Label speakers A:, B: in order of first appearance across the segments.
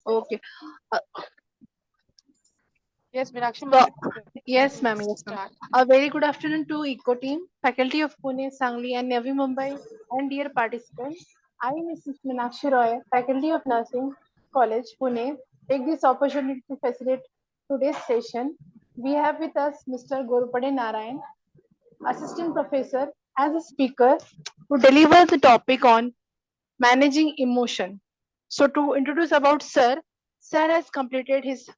A: Okay. Uh,
B: Yes, Meenakshi,
A: so,
B: you
A: yes, ma'am.
B: can
A: Yes, ma'am.
B: start.
A: A very good afternoon to ECO team, faculty of Pune, Sangli, and Navi Mumbai, and dear participants. I am Mrs. Meenakshi Roy, faculty of Nursing College, Pune. Take this opportunity to facilitate today's session. We have with us Mr. Ghorpade Narayan, assistant professor, as a speaker to deliver the topic on managing emotion. So, to introduce about Sir, Sir has completed his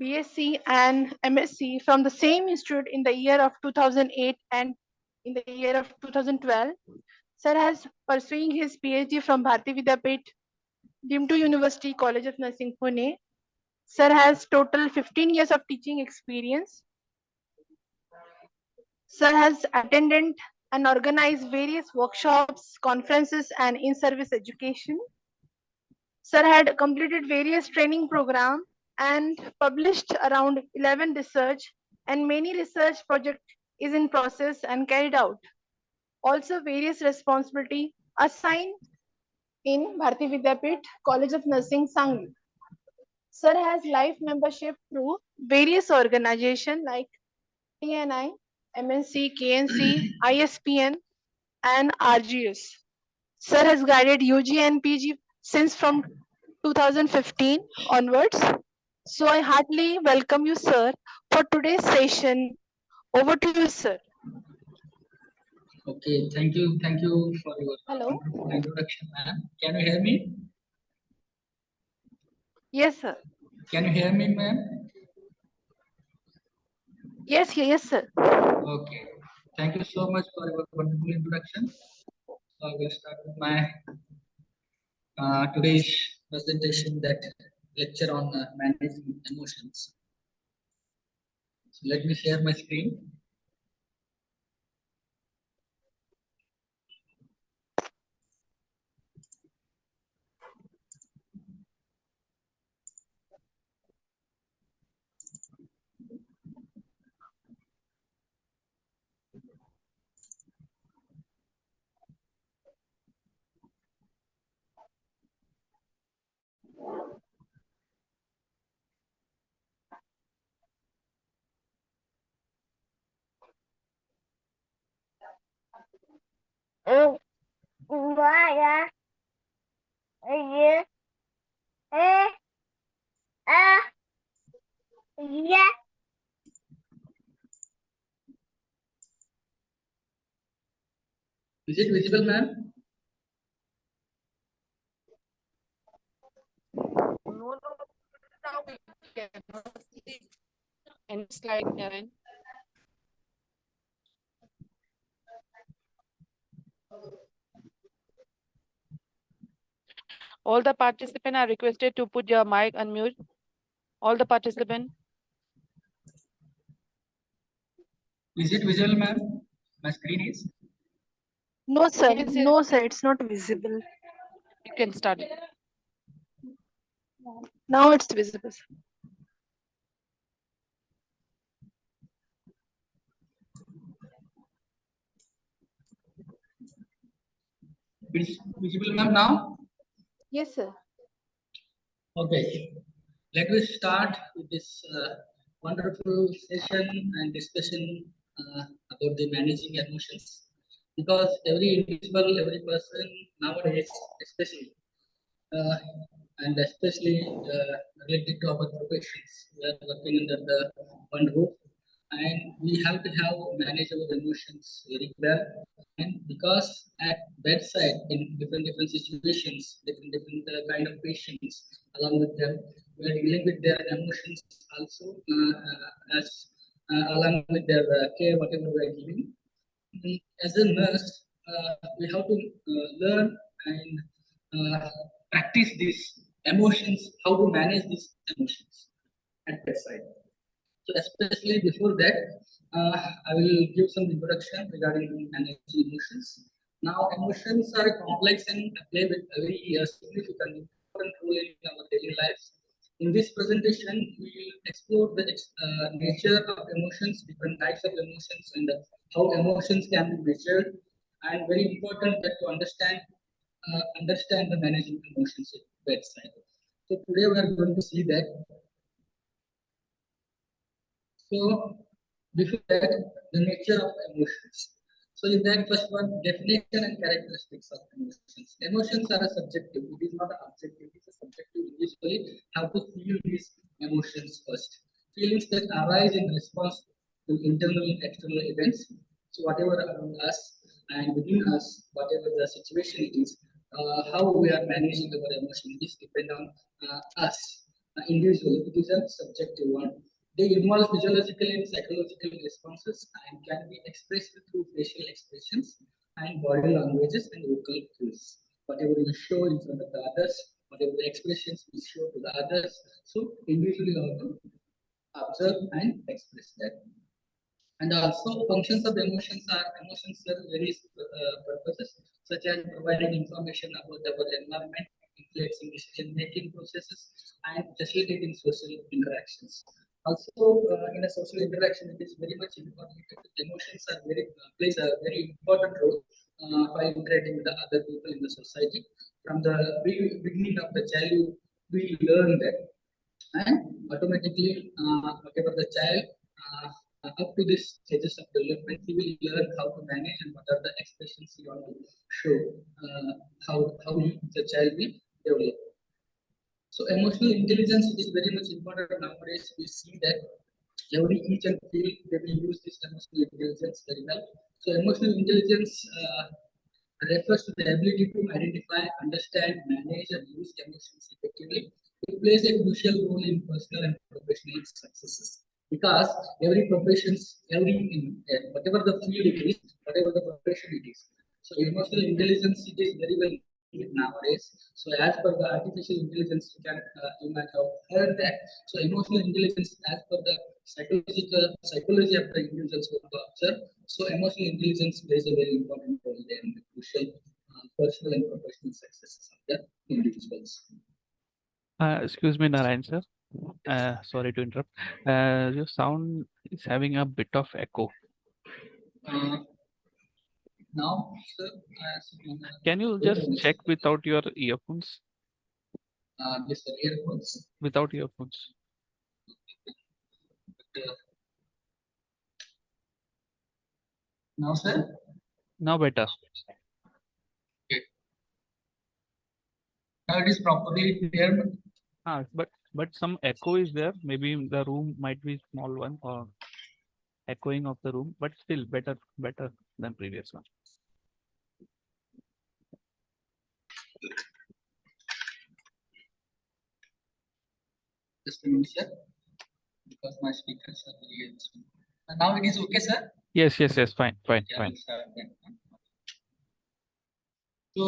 A: BSc and MSc from the same institute in the year of 2008 and in the year of 2012. Sir has pursuing his PhD from Bharati Vidyapeeth, Dimtu University College of Nursing, Pune. Sir has total 15 years of teaching experience. Sir has attended and organized various workshops, conferences, and in-service education. Sir had completed various training programs and published around 11 research and many research project is in process and carried out. Also various responsibility assigned in Bharati Vidyapeeth College of Nursing, Sangli. Sir has life membership through various organizations like TNI, MNC, KNC, ISPN, and RGS. Sir has guided UG and PG since from 2015 onwards. So I heartily welcome you, sir, for today's session. Over to you, sir.
C: Okay, thank you for your
A: Hello.
C: wonderful introduction, ma'am. Can you hear me?
A: Yes, sir.
C: Can you hear me, ma'am?
A: Yes, sir.
C: Okay, thank you so much for your wonderful introduction. So I will start with my today's presentation, that lecture on managing emotions. So let me share my screen. Is it visible, ma'am?
B: No, now we cannot see any slide, Narayan. All the participants are requested to put your mic on mute. All the participants.
C: Is it visible, ma'am? My screen is.
A: No, sir.
B: Yes,
A: No, sir. It's not visible.
B: you can start.
A: Now it's visible. Sir.
C: It's visible, ma'am, now?
A: Yes, sir.
C: Okay. Let us start with this wonderful session and discussion about the managing emotions. Because every individual, every person nowadays, especially, uh, and especially related to our professions, we are working under the one roof, and we have to have manage our emotions very well. And because at bedside in different situations, different kind of patients, along with them, we are dealing with their emotions also, as along with their care, whatever we are giving. As a nurse, we have to learn and uh, practice these emotions, how to manage these emotions at bedside. So, especially before that, I will give some introduction regarding managing emotions. Now, emotions are complex and play with a very significant, important role in our daily lives. In this presentation, we will explore the nature of emotions, different types of emotions, and how emotions can be measured. And very important that to understand the managing emotions at bedside. So today we are going to see that. So before that, the nature of emotions. So in that first one, definition and characteristics of emotions. Emotions are a subjective. It is not an objective. It is a subjective. Usually, how to feel these emotions first. Feelings that arise in response to internal and external events. So whatever around us and within us, whatever the situation it is, how we are managing our emotion, this depend on us individually. It is a subjective one. They involve physiological and psychological responses and can be expressed through facial expressions and body languages and vocal cues. Whatever we show in front of the others, whatever the expressions we show to the others, so individually also observe and express that. And also functions of emotions serve various purposes, such as providing information about our environment, influencing decision-making processes, and facilitating social interactions. Also, in a social interaction, it is very much important. Emotions are very plays a very important role while interacting with the other people in the society. From the beginning of the childhood, we learn that, and automatically, whatever the child up to this stages of development, he will learn how to manage and what are the expressions he want to show, how the child will develop. So emotional intelligence is very much important nowadays. We see that every each and field they will use this emotional intelligence very well. So emotional intelligence refers to the ability to identify, understand, manage, and use emotions effectively. It plays a crucial role in personal and professional successes because every professions, whatever the field it is, whatever the profession it is. So emotional intelligence it is very well needed nowadays. So as per the artificial intelligence, you might have heard that. So emotional intelligence, as per the psychology of the individuals who observe. So emotional intelligence plays a very important role there in the crucial personal and professional successes of the individuals.
B: Excuse me, Narayan sir. Sorry to interrupt. Your sound is having a bit of echo.
C: Uh, Now, sir,
B: Can you just check without your earphones?
C: Yes, sir, earphones.
B: Without earphones.
C: But, now, sir.
B: Now better.
C: Okay. Now it is properly clear.
B: But some echo is there. Maybe the room might be small one or echoing of the room, but still better than previous one.
C: Just a minute, sir, because my speakers are very small. Now it is okay, sir.
B: Yes, fine.
C: Yeah, we'll start then. So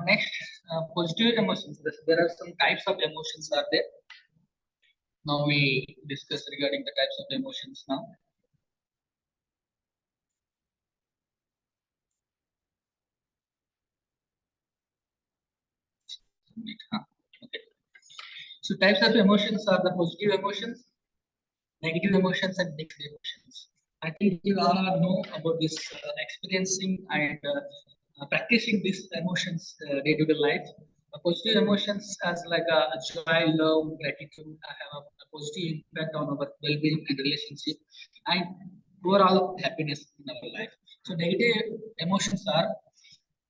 C: next, positive emotions. There are some types of emotions are there. Now we discuss regarding the types of emotions now. Okay. So types of emotions are the positive emotions, negative emotions, and mixed emotions. I think you all know about this experiencing and practicing these emotions day-to-day life. Positive emotions as like joy, love, gratitude have a positive impact on our well-being and relationship and overall happiness in our life. So negative emotions are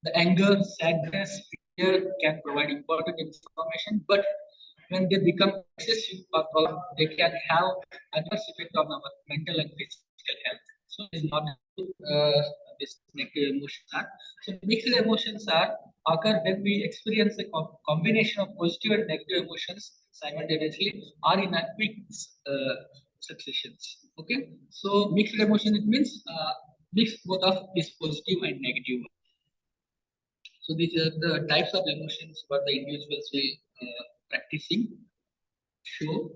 C: the anger, sadness, fear can provide important information, but when they become excessive or prolonged, they can have adverse effect on our mental and physical health. So it is not this negative emotions are. So mixed emotions are occur when we experience a combination of positive and negative emotions simultaneously or in a quick successions. Okay, so mixed emotion it means mix both of this positive and negative. So these are the types of emotions what the individuals will practicing show.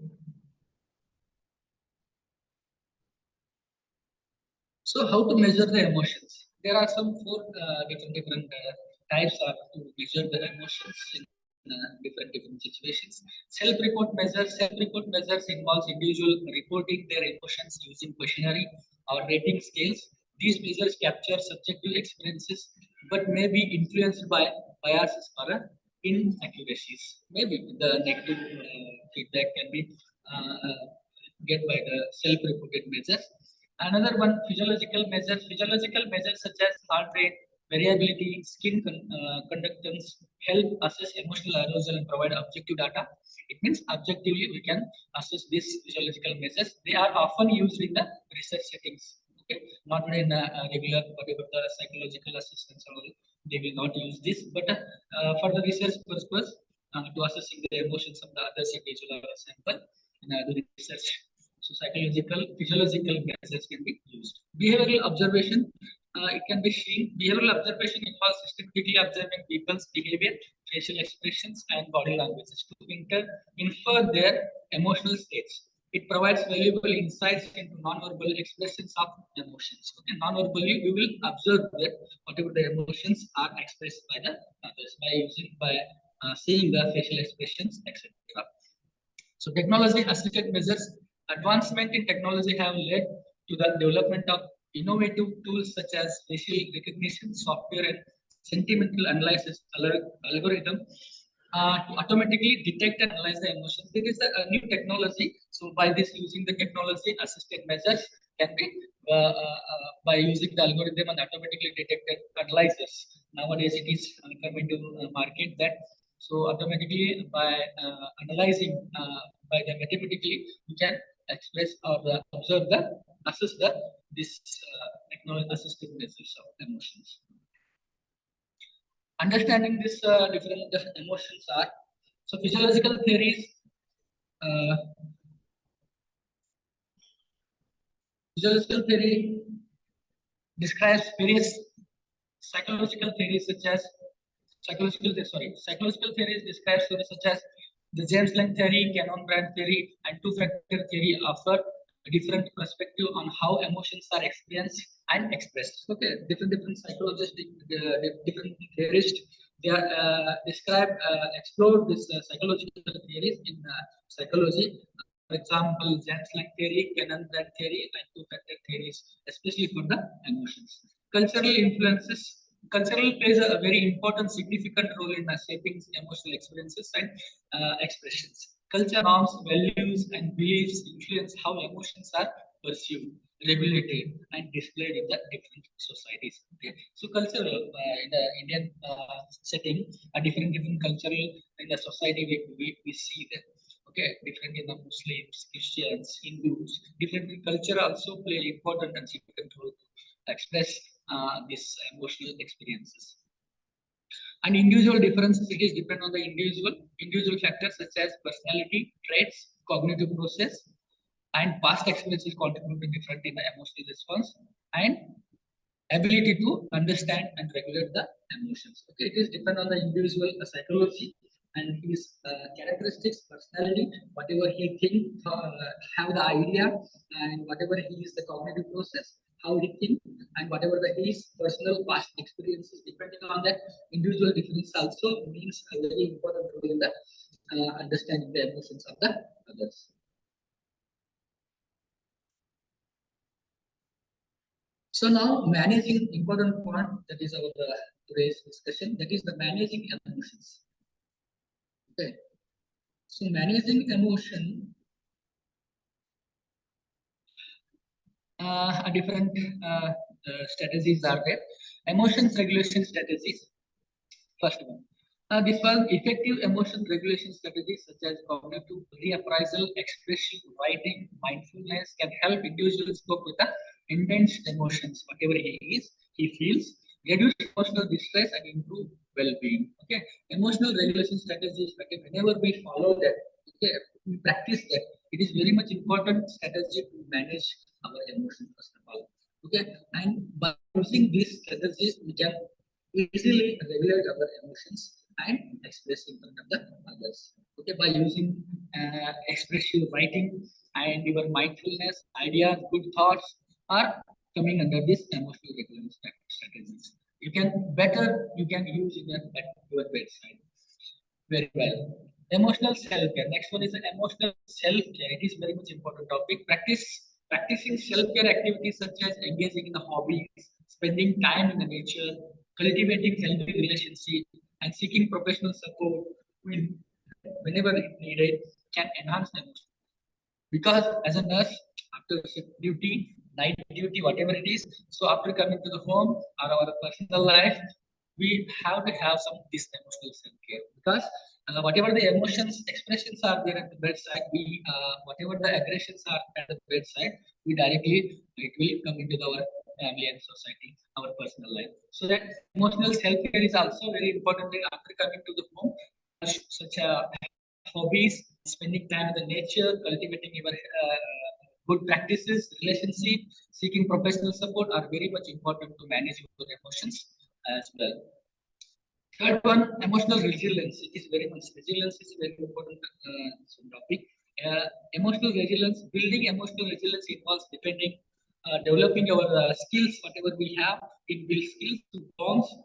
C: So how to measure the emotions? There are some four different types of to measure the emotions in different situations. Self-report measures involves individual reporting their emotions using questionnaire or rating scales. These measures capture subjective experiences but may be influenced by biases or inaccuracies. Maybe the negative feedback can be get by the self-reported measures. Another one, physiological measures. Physiological measures such as heart rate, variability, conductance help assess emotional arousal and provide objective data. It means objectively we can assess these physiological measures. They are often used in the research settings. Okay, not in regular whatever the psychological assessments or all. They will not use this, but for the research purpose, to assessing the emotions of the others individual or sample during research. So psychological, physiological measures can be used. Behavioral observation, it can be seen. Behavioral observation involves systematically observing people's behavior, facial expressions, and body languages to infer their emotional states. It provides valuable insights into non-verbal expressions of emotions. Okay, non-verbally we will observe that whatever the emotions are expressed by the others by seeing the facial expressions, etc. So technology assisted measures, advancement in technology have led to the development of innovative tools such as facial recognition software and sentimental analysis algorithm to automatically detect and analyze the emotions. There is a new technology. So by this using the technology assisted measures can be by using the algorithm and automatically detected analyzers. Nowadays it is coming to market that so automatically by analyzing by the mathematically, we can express or observe the assess the this technology assisted measures of emotions. Understanding this different emotions are so physiological theories. Uh, Physiological theory describes various psychological theories such as psychological theories describe theories such as the James Lange theory, Cannon Brand theory, and two-factor theory offer a different perspective on how emotions are experienced and expressed. Okay, different psychologists, different theorists, they are explore this psychological theories in psychology. For example, James Lange theory, Cannon Brand theory, and two-factor theories, especially for the emotions. Cultural influences. Cultural plays a very important, significant role in shaping emotional experiences and expressions. Culture norms, values, and beliefs influence how emotions are perceived, regulated, and displayed in the different societies. Okay. So, cultural in the Indian setting, a different cultural in the society we see that. Okay, different in the Muslims, Christians, Hindus, different culture also play important and significant role to express these emotional experiences. And individual differences, it is depend on the individual factors such as personality, traits, cognitive process, and past experiences contribute to different in the emotional response and ability to understand and regulate the emotions. Okay, it is depend on the individual psychology and his characteristics, personality, whatever he think, have the idea, and whatever he is the cognitive process, how he think, and whatever the his personal past experiences, depending on that individual difference also means a very important role in the understanding the emotions of the others. So now managing important point that is our today's discussion, that is the managing emotions. Okay. So managing emotion, a different strategies are there. Emotions regulation strategies. First one. This one, effective emotion regulation strategies such as cognitive reappraisal, expression, writing, mindfulness can help individuals cope with the intense emotions, whatever he feels, reduce emotional distress and improve well-being. Okay, emotional regulation strategies. Okay, whenever we follow that, okay, we practice that. It is very much important strategy to manage our emotions first of all. Okay, and by using these strategies, we can easily regulate our emotions and express in front of the others. Okay, by using expressive writing and your mindfulness, ideas, good thoughts are coming under this emotional regulation strategies. You can use in your bedside very well. Emotional self-care. Next one is emotional self-care. It is very much important topic. Practicing self-care activities such as engaging in the hobbies, spending time in the nature, cultivating healthy relationship, and seeking professional support whenever it needed can enhance the emotion. Because as a nurse, after shift duty, night duty, whatever it is, so after coming to the home or our personal life, we have to have some this emotional self-care. Because whatever the emotions expressions are there at the bedside, we whatever the aggressions are at the bedside, we directly it will come into our family and society, our personal life. So that emotional self-care is also very important thing after coming to the home. Such a hobbies, spending time with the nature, cultivating your good practices, relationship, seeking professional support are very much important to manage your emotions as well. Third one, emotional resilience. It is very much resilience is a very important topic. Emotional resilience, building emotional resilience involves developing our skills, whatever we have. It builds skills to bounce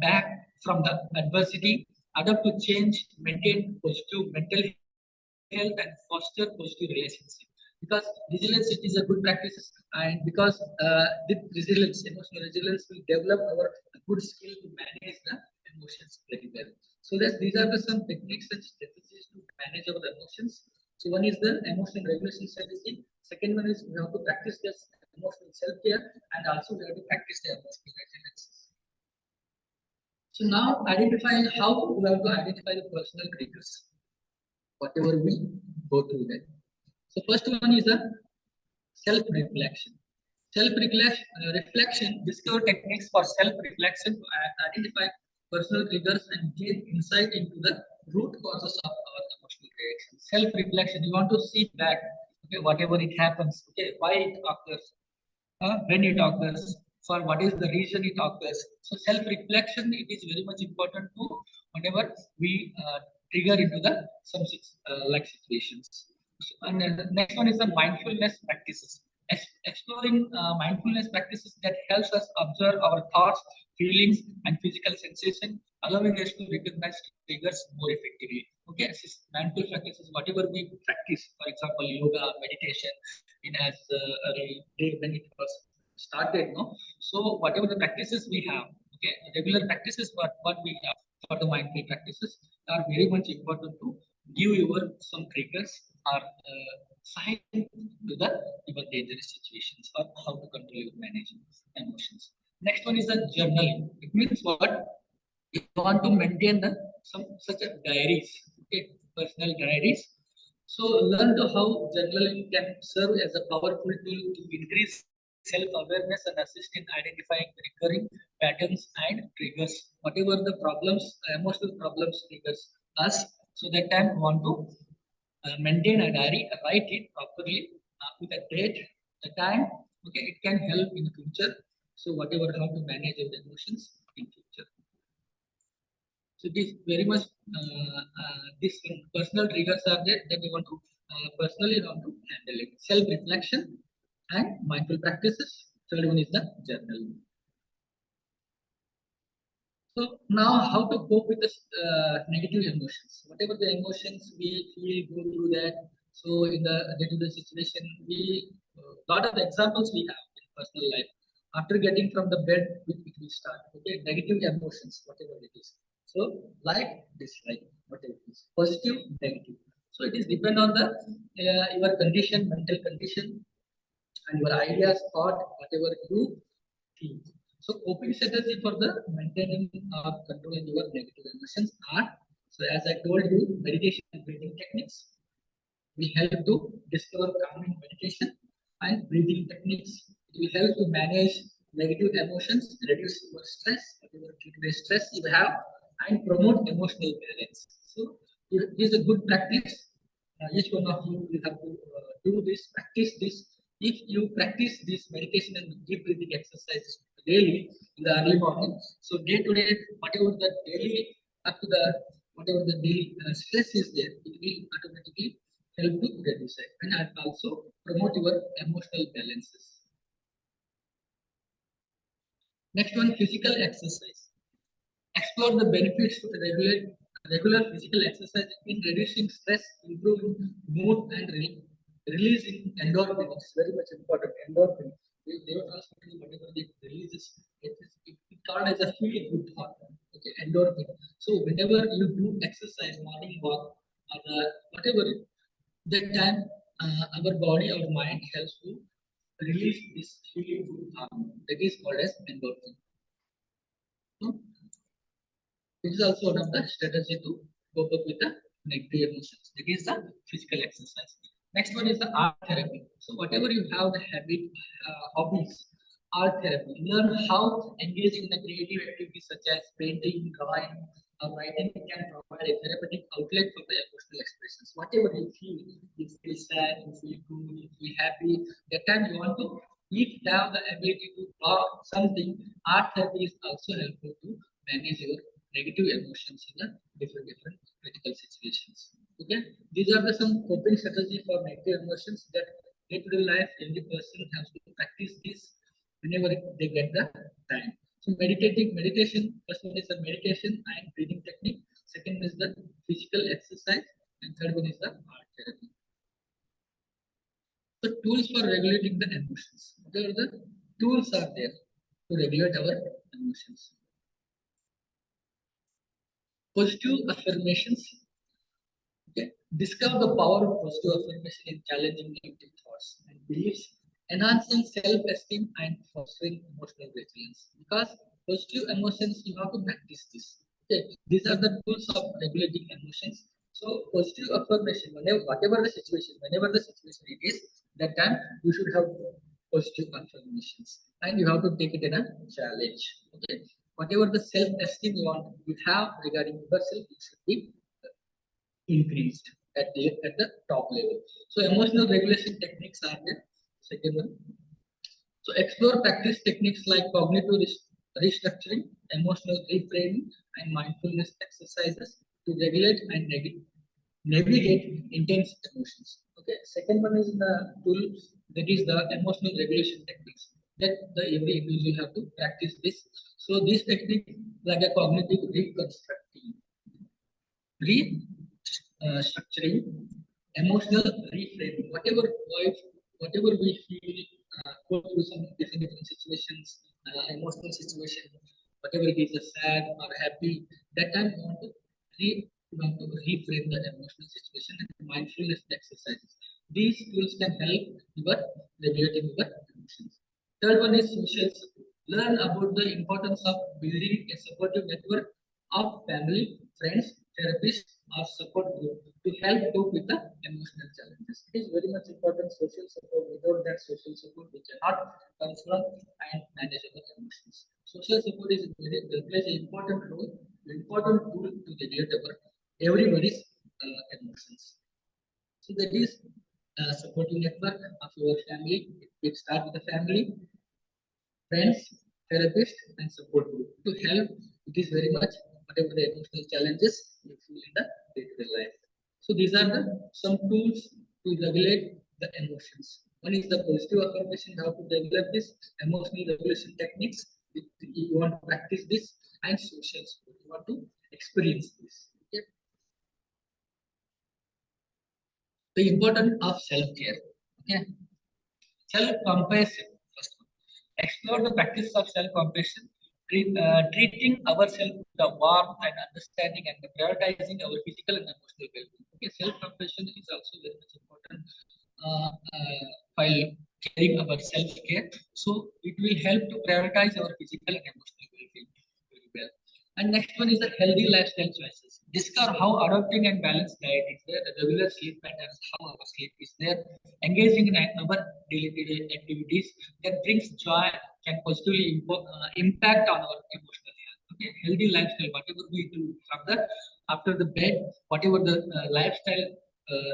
C: back from the adversity, adapt to change, maintain positive mental health, and foster positive relationship. Because resilience it is a good practice, and because with resilience, emotional resilience will develop our good skill to manage the emotions very well. So that these are the some techniques and strategies to manage our emotions. So one is the emotional regulation strategy. Second one is we have to practice this emotional self-care, and also we have to practice the emotional resilience. So now identifying how we have to identify the personal triggers, whatever we go through that. So first one is the self-reflection. Reflection, discover techniques for self-reflection to identify personal triggers and gain insight into the root causes of our emotional reaction. Self-reflection, you want to see back, okay, whatever it happens, okay, why it occurs, when it occurs, for what is the reason it occurs. So self-reflection, it is very much important to whenever we trigger into the some like situations. And the next one is the mindfulness practices. Exploring mindfulness practices that helps us observe our thoughts, feelings, and physical sensation, allowing us to recognize triggers more effectively. Okay, mindful practices, whatever we practice, for example, yoga, meditation, in as early day when it was started, no. So whatever the practices we have, okay, regular practices, what we have for the mindful practices are very much important to give your some triggers or sign to the your dangerous situations or how to control your managing emotions. Next one is the journaling. It means what? You want to maintain the some such a diaries, okay, personal diaries. So learn to how journaling can serve as a powerful tool to increase self-awareness and assist in identifying the recurring patterns and triggers. Whatever the problems, emotional problems triggers us. So that time we want to maintain a diary, write it properly with a date, the time. Okay, it can help in the future. So whatever how to manage your emotions in future. So this very much this personal triggers are there that we want to personally want to handle it. Self-reflection and mindful practices. Third one is the journaling. So now, how to cope with the negative emotions? Whatever the emotions we feel, go through that. So in the day-to-day situation, we lot of examples we have in personal life. After getting from the bed, it will start. Okay, negative emotions, whatever it is. So like, dislike, whatever it is, positive, negative. So it is depend on the your condition, mental condition, and your ideas, thought, whatever you think. So coping strategy for the maintaining or controlling your negative emotions are, so as I told you, meditation and breathing techniques will help to discover calming meditation and breathing techniques. It will help to manage negative emotions, reduce your stress, whatever day stress you have, and promote emotional balance. So it is a good practice. Each one of you will have to do this, practice this. If you practice this meditation and deep breathing exercise daily in the early morning, so day to day, whatever the daily up to the whatever the daily stress is there, it will automatically help to reduce it and also promote your emotional balances. Next one, physical exercise. Explore the benefits of regular physical exercise in reducing stress, improving mood, and releasing endorphin. It's very much important. Endorphin. neurotransmitter, whatever it releases, it called as a feel good thought. Okay, endorphin. So whenever you do exercise, morning walk, or whatever, that time our body or mind helps to release this feeling good hormone that is called as endorphin. So it is also one of the strategy to cope up with the negative emotions. That is the physical exercise. Next one is the art therapy. So whatever you have the habit, hobbies, art therapy. Learn how engaging in the creative activities such as painting, drawing, or writing can provide a therapeutic outlet for the emotional expressions. Whatever you feel sad, you feel good, you feel happy. That time you want to, if you have the ability to draw something, art therapy is also helpful to manage your negative emotions in a different critical situations. Okay, these are the some coping strategy for negative emotions that day-to-day life every person has to practice this whenever they get the time. So meditation, first one is the meditation and breathing technique. Second is the physical exercise, and third one is the art therapy. The tools for regulating the emotions. What are the tools are there to regulate our emotions? Positive affirmations. Okay. Discover the power of positive affirmation in challenging negative thoughts and beliefs, enhancing self-esteem and fostering emotional resilience. Because positive emotions, you have to practice this. Okay. These are the tools of regulating emotions. So positive affirmation, whenever the situation it is, that time you should have positive affirmations and you have to take it in a challenge. Okay. Whatever the self-esteem you have regarding yourself, it should be increased at the top level. So emotional regulation techniques are the second one. So explore practice techniques like cognitive restructuring, emotional reframing, and mindfulness exercises to regulate and navigate intense emotions. Okay, second one is the tool that is the emotional regulation techniques that the every individual have to practice this. So this technique like a cognitive reconstructing restructuring, emotional reframing. Whatever we feel, go through some different situations, emotional situation, whatever it is, sad or happy, that time you want to reframe the emotional situation and mindfulness exercises. These tools can help your regulating your emotions. Third one is social support. Learn about the importance of building a supportive network of family, friends, therapists, or support group to help cope with the emotional challenges. It is very much important social support. Without that social support, we cannot confront and manage our emotions. Social support is plays an important role, important tool to regulate our everybody's emotions. So that is supporting network of your family. It starts with the family, friends, therapists, and support group to help. It is very much whatever the emotional challenges you feel in the day-to-day life. So these are the some tools to regulate the emotions. One is the positive affirmation, how to develop this emotional regulation techniques. You want to practice this, and social support. You want to experience this. Okay. The importance of self-care. Okay. Self-compassion. First one. Explore the practice of self-compassion, treating ourselves with the warmth and understanding and prioritizing our physical and emotional well-being. Okay, self-compassion is also very much important while caring our self-care. So it will help to prioritize our physical and emotional well-being very well. And next one is the healthy lifestyle choices. Discover how adopting and balanced diet is there, the regular sleep patterns, how our sleep is there, engaging in our daily activities that brings joy can positively impact on our emotional health. Okay, healthy lifestyle, whatever we do from the after the bed, whatever the lifestyle,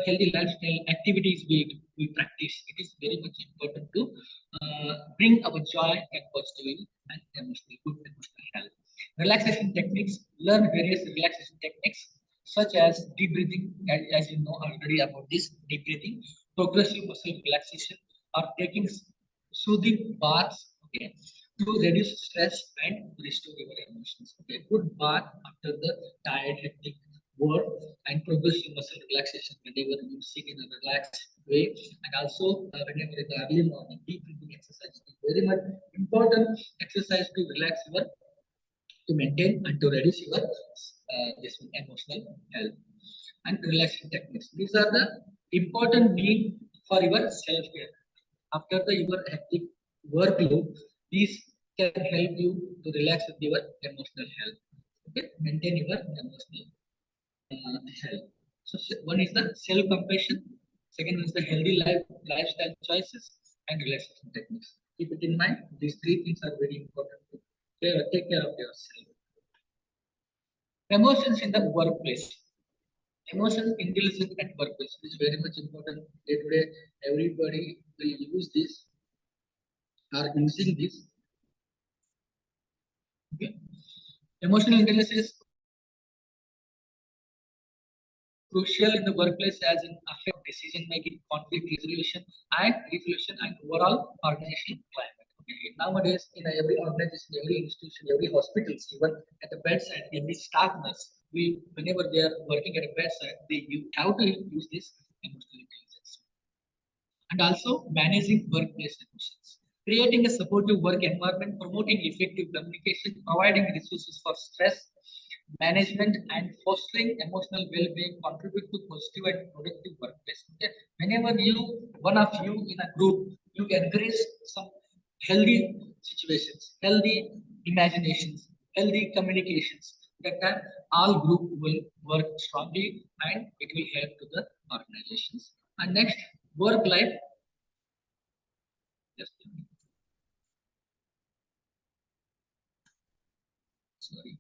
C: healthy lifestyle activities we practice, it is very much important to bring our joy and positivity and emotional good emotional health. Relaxation techniques, learn various relaxation techniques such as deep breathing, as you know already about this deep breathing, progressive muscle relaxation, or taking soothing baths, okay, to reduce stress and restore your emotions. Okay, good bath after the tired, hectic work and progressive muscle relaxation whenever you sit in a relaxed way, and also whenever in the early morning deep breathing exercise is very much important exercise to relax your, to maintain and to reduce your this emotional health and relaxation techniques. These are the important need for your self care. After the your hectic workload, these can help you to relax with your emotional health. Okay, maintain your emotional health. So one is the self compassion, second is the healthy lifestyle choices, and relaxation techniques. Keep it in mind. These three things are very important to take care of yourself. Emotions in the workplace. Emotion intelligence at workplace is very much important. Day to day, everybody will use this, are using this. Okay. Emotional intelligence is crucial in the workplace as in affect decision making, conflict resolution, and overall organizational climate. Okay. Nowadays, in every organization, every institution, every hospitals, even at the bedside, every staff nurse, we whenever they are working at a bedside, they have to use this emotional intelligence. And also managing workplace emotions, creating a supportive work environment, promoting effective communication, providing resources for stress management, and fostering emotional well-being contribute to positive and productive workplace. Okay? Whenever one of you in a group, you encourage some healthy situations, healthy imaginations, healthy communications. That time, all group will work strongly and it will help to the organizations. And next, work life. Just sorry.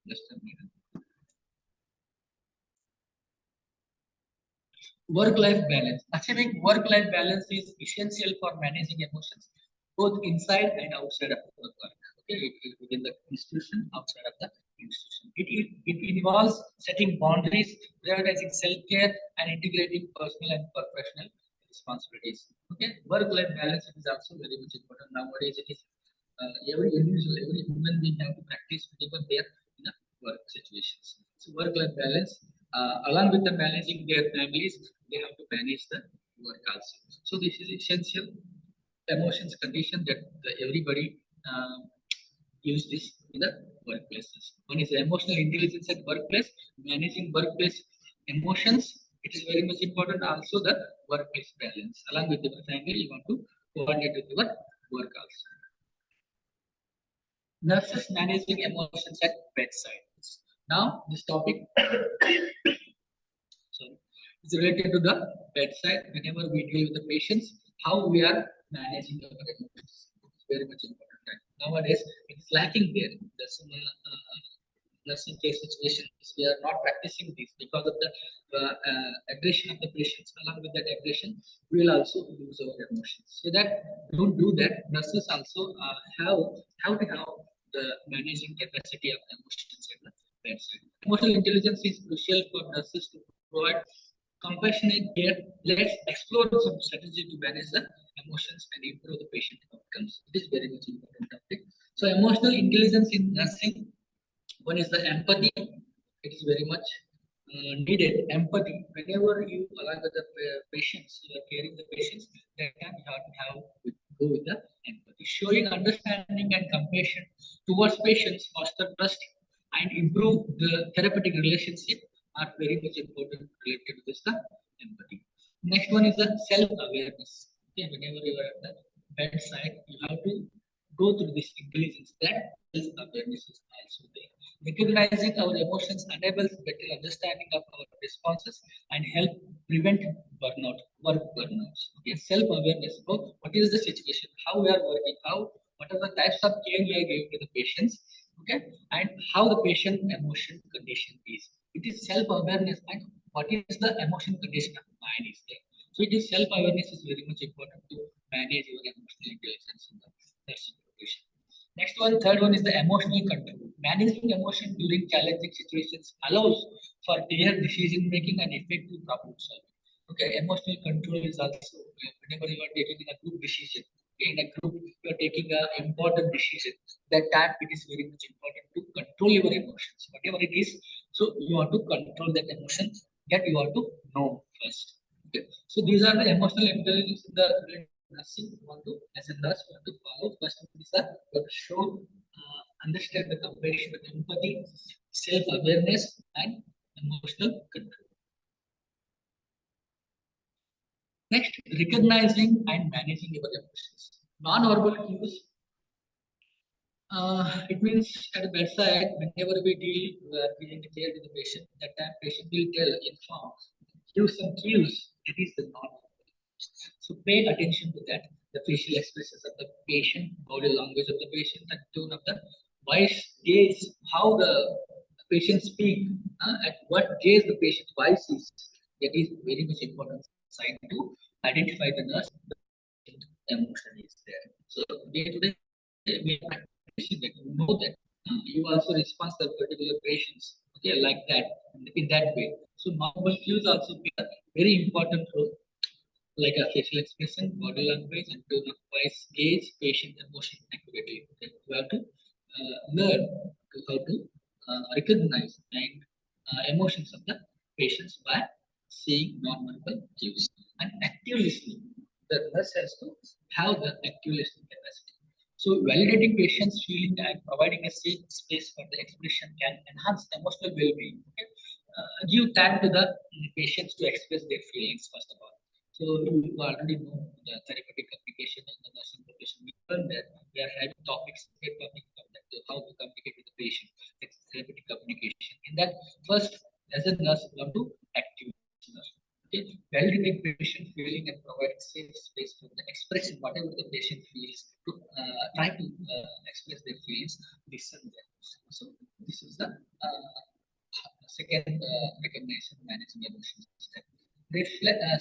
C: Just a minute. Work-life balance. Achieving work-life balance is essential for managing emotions both inside and outside of the work. Okay, within the institution, outside of the institution. It involves setting boundaries, prioritizing self-care, and integrating personal and professional responsibilities. Okay, work-life balance is also very much important nowadays. It is every individual, every human being have to practice whenever they are in a work situations. So work-life balance, along with the managing their families, they have to manage the work also. So this is essential emotions condition that everybody use this in the workplaces. One is emotional intelligence at workplace, managing workplace emotions. It is very much important. Also the workplace balance, along with your family, you want to coordinate with your work also. Nurses managing emotions at bedside. Now, this topic sorry, is related to the bedside. Whenever we deal with the patients, how we are managing our emotions. It's very much important. Right? Nowadays, it's lacking there. There's some nursing care situations. We are not practicing this because of the aggression of the patients. Along with that aggression, we will also lose our emotions. So that don't do that. Nurses also have to have the managing capacity of emotions at the bedside. Emotional intelligence is crucial for nurses to provide compassionate care. Let's explore some strategy to manage the emotions and improve the patient outcomes. It is very much important topic. So emotional intelligence in nursing, one is the empathy. It is very much needed. Empathy. Whenever you allow with the patients, you are caring the patients, that time you have to go with the empathy. Showing understanding and compassion towards patients, foster trust, and improve the therapeutic relationship are very much important related to this the empathy. Next one is the self-awareness. Okay, whenever you are at the bedside, you have to go through this intelligence. That self-awareness is also there. Recognizing our emotions enables better understanding of our responses and help prevent burnout, work burnouts. Okay, self-awareness about what is the situation, how we are working, what are the types of care we are giving to the patients, okay, and how the patient emotion condition is. It is self-awareness and what is the emotion condition of the mind is there. So it is self-awareness is very much important to manage your emotional intelligence in the nursing profession. Next one, third one is the emotional control. Managing emotion during challenging situations allows for clear decision making and effective problem solving. Okay, emotional control is also whenever you are taking a group decision. Okay, in a group, you are taking an important decision. That time it is very much important to control your emotions, whatever it is. So you have to control that emotion. That you have to know first. Okay, so these are the emotional intelligence in the nursing. You want to, as a nurse, you want to follow. First one is that you have to show, understand the compassion, with empathy, self-awareness, and emotional control. Next, recognizing and managing your emotions. Non-verbal cues. It means at the bedside, whenever we deal giving the care to the patient, that time patient will tell, inform, give some cues. That is the non-verbal cues. So pay attention to that. The facial expressions of the patient, body language of the patient, the tone of the voice, gaze, how the patient speak, at what gaze the patient voice is. That is very much important sign to identify the nurse emotion is there. So day to day we are practicing that. You know that you also responsible for particular patients. Okay, like that in that way. So normal cues also play a very important role, like a facial expression, body language, and tone of voice, gauge patient emotion accurately. Okay? You have to learn to how to recognize and emotions of the patients by seeing non-verbal cues and active listening. The nurse has to have the active listening capacity. So validating patients' feeling and providing a safe space for the expression can enhance emotional well-being. Okay? Give time to the patients to express their feelings first of all. So you already know the therapeutic communication in the nursing profession. We learn that we are having topics, topics of that, how to communicate with the patient. That's therapeutic communication. In that, first, as a nurse, we want to active nurse. Okay, validating patient feeling and providing safe space for the expression, whatever the patient feels, to try to express their feelings, listen them. So this is the second recognition managing emotions step.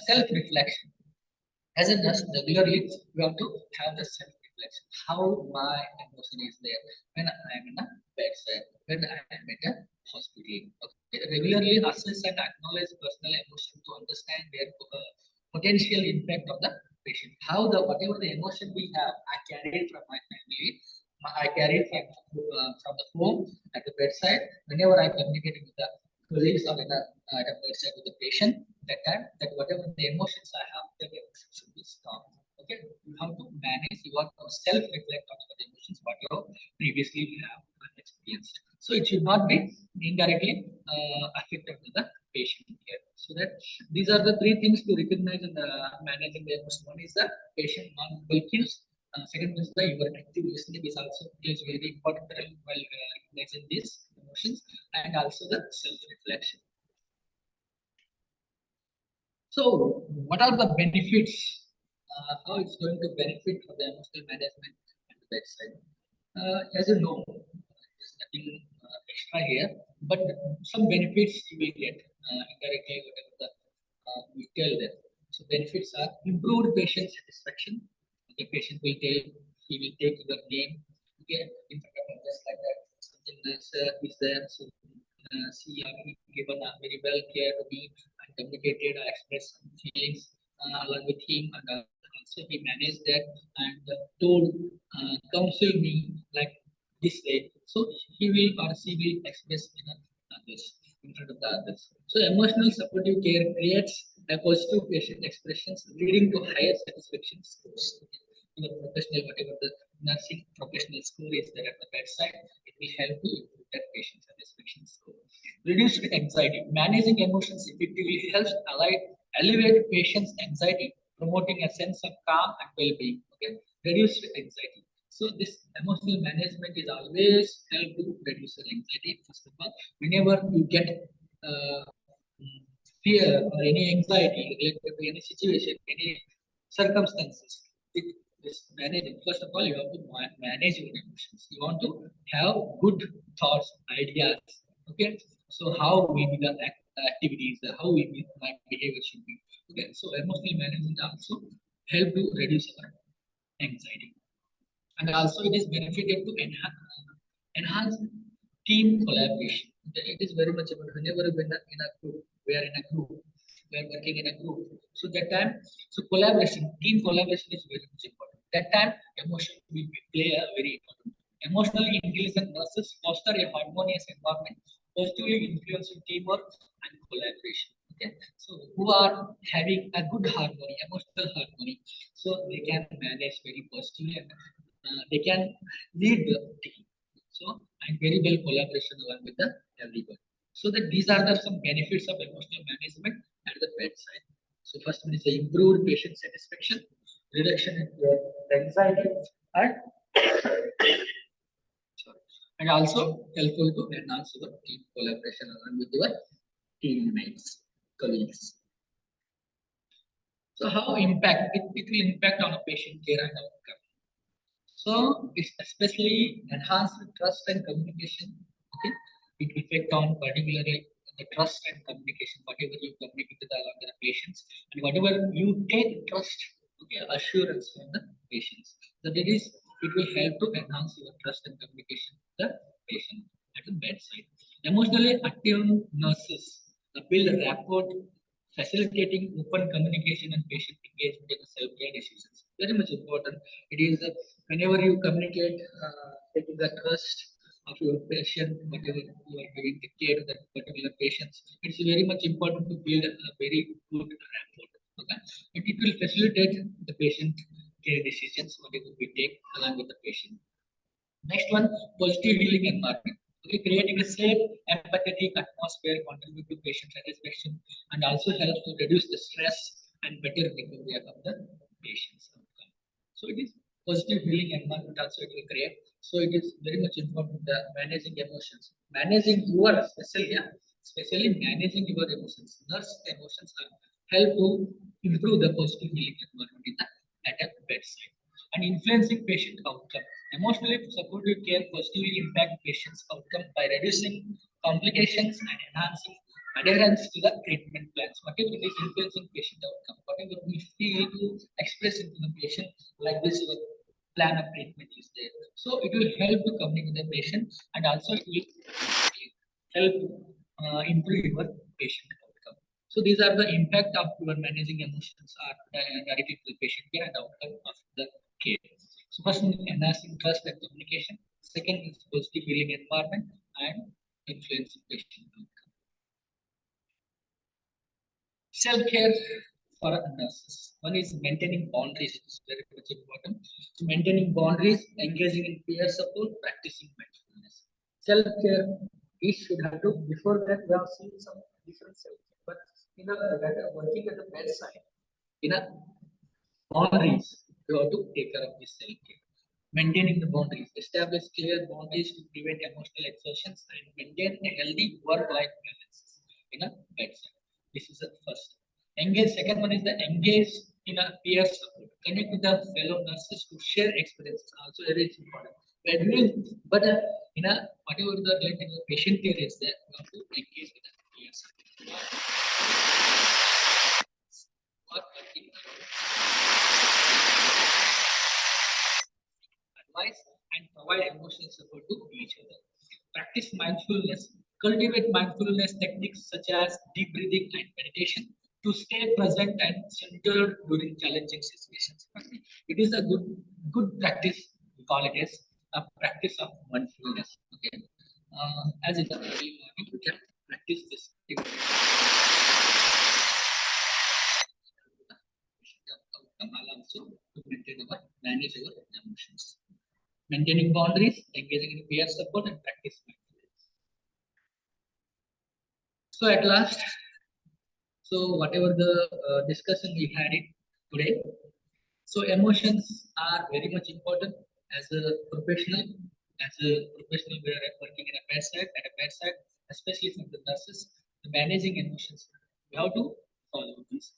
C: Self-reflection. As a nurse, regularly we have to have the self-reflection. How my emotion is there when I am in a bedside, when I am at a hospital. Okay. Regularly assess and acknowledge personal emotion to understand their potential impact of the patient. How the whatever the emotion we have, I carry it from my family. I carry it from the home at the bedside. Whenever I communicate with the colleagues or in a, at a bedside with the patient, that time that whatever the emotions I have, that emotions should be stopped. Okay, you have to manage. You have to self-reflect on your emotions, what you previously have experienced. So it should not be indirectly affected to the patient care. So that these are the three things to recognize in the managing the emotion. One is the patient non-verbal cues. Second is the your active listening is also plays very important role while recognizing these emotions, and also the self-reflection. So, what are the benefits? How it's going to benefit for the emotional management at the bedside? As you know, there's nothing extra here, but some benefits you will get indirectly, whatever the we tell them. So, benefits are improved patient satisfaction. The patient will tell, he will take your name, okay, in front of him, just like that. Something nice is there. So, see, he given a very well care to me and communicated, I expressed some feelings along with him, and also he managed that and told, counsel me like this way. So he will or she will express in this in front of the others. So emotional supportive care creates a positive patient expressions leading to higher satisfaction scores. Your professional, whatever the nursing professional score is there at the bedside, it will help to improve that patient satisfaction score. Reduced anxiety. Managing emotions effectively helps elevate patients' anxiety, promoting a sense of calm and well-being. Okay, reduced anxiety. So this emotional management is always help to reduce your anxiety. First of all, whenever you get uh, fear or any anxiety related to any situation, any circumstances, it is managing. First of all, you have to manage your emotions. You want to have good thoughts, ideas. Okay, so how we do the activities, how we my behavior should be. Okay, so emotional management also help to reduce our anxiety, and also it is benefited to enhance team collaboration. It is very much about whenever we are in a group, we are in a group. we are working in a group. So that time, so collaboration, team collaboration is very much important. That time, emotion will play a very important. Emotionally intelligent nurses foster a harmonious environment, positively influencing teamwork and collaboration. Okay, so who are having a good harmony, emotional harmony, so they can manage very positively and they can lead the team. So and very well collaboration along with the everyone. So that these are the some benefits of emotional management at the bedside. So first one is the improved patient satisfaction, reduction in anxiety, and sorry, and also helpful to enhance your team collaboration along with your teammates, colleagues. So how it will impact on a patient care and outcome. So it's especially enhanced trust and communication. Okay, it affect on particularly the trust and communication. Whatever you communicate with the patients, and whatever you take trust, okay, assurance from the patients. So that is, it will help to enhance your trust and communication with the patient at the bedside. Emotionally active nurses build rapport, facilitating open communication and patient engagement in the self-care decisions. Very much important. It is whenever you communicate, taking the trust of your patient, whatever you are giving the care to that particular patients, it's very much important to build a very good rapport. Okay, it will facilitate the patient care decisions, whatever we take along with the patient. Next one, positive healing environment. Okay, creating a safe, empathetic atmosphere contribute to patient satisfaction and also helps to reduce the stress and better recovery of the patient's outcome. So it is positive healing environment also it will create. So it is very much important the managing emotions, managing your especially managing your emotions. Nurse emotions are help to improve the positive healing environment in the at a bedside and influencing patient outcome. Emotionally supportive care positively impact patients' outcome by reducing complications and enhancing adherence to the treatment plans. Whatever it is influencing patient outcome, whatever we feel to express into the patient, like this your plan of treatment is there. So it will help to communicate with the patient and also it will help improve your patient outcome. So these are the impact of your managing emotions are directly to the patient care and outcome of the care. So first one is enhancing trust and communication. Second is positive healing environment and influencing patient outcome. Self-care for nurses. One is maintaining boundaries. It is very much important. So maintaining boundaries, engaging in peer support, practicing mindfulness. Self-care, we should have to, before that we have seen some different self-care. But working at the bedside, in a boundaries, you have to take care of this self-care. Maintaining the boundaries, establish clear boundaries to prevent emotional exertions and maintain a healthy work-life balance in a bedside. This is the first. Engage. Second one is the engage in a peer support. Connect with the fellow nurses to share experiences. Also, very important. We're doing, but in a whatever the related patient care is there, we have to engage with the peer support. Or advice and provide emotional support to each other. Practice mindfulness. Cultivate mindfulness techniques such as deep breathing and meditation to stay present and centered during challenging situations. It is a good practice. We call it as a practice of mindfulness. Okay. As in the early morning, you can practice this. Outcome also to maintain our manage our emotions. Maintaining boundaries, engaging in peer support, and practice mindfulness. So at last, so whatever the discussion we had it today, so emotions are very much important as a professional. As a professional, we are working in a bedside, at a bedside, especially for the nurses. The managing emotions, we have to follow these